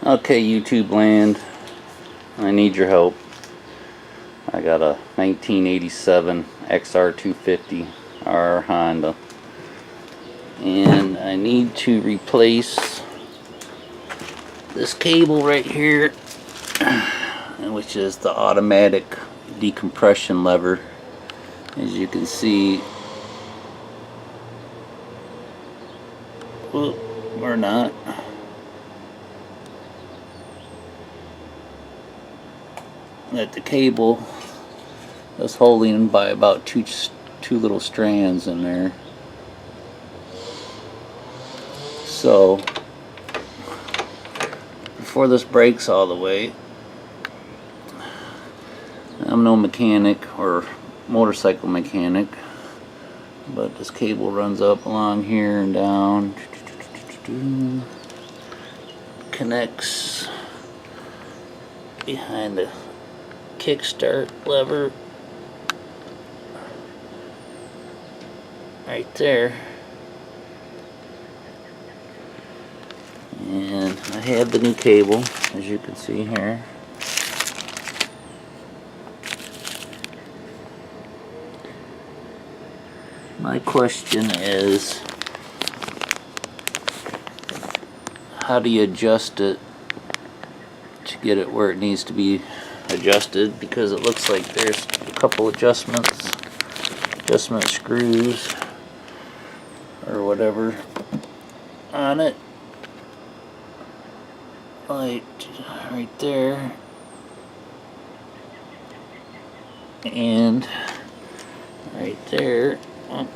Okay, YouTube land, I need your help. I got a 1987 xr250r Honda, and I need to replace this cable right here, which is the automatic decompression lever. As you can see, or not, that the cable is holding by about two little strands in there. So before this breaks all the way, I'm no mechanic or motorcycle mechanic, but this cable runs up along here and down, connects behind the kickstart lever right there, and I have the new cable, as you can see here. My question is, how do you adjust it to get it where it needs to be adjusted? Because it looks like there's a couple adjustment screws or whatever on it, like right there, and right there. Oh,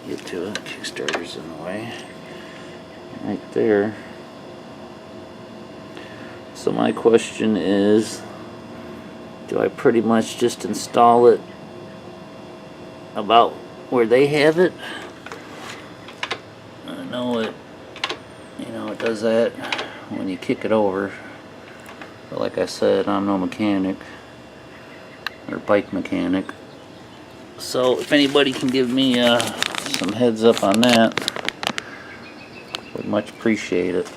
get to it, Kickstarter's in the way. Right there. So my question is, do I pretty much just install it about where they have it? I know it, it does that when you kick it over. But like I said, I'm no mechanic or bike mechanic. So if anybody can give me some heads up on that, would much appreciate it.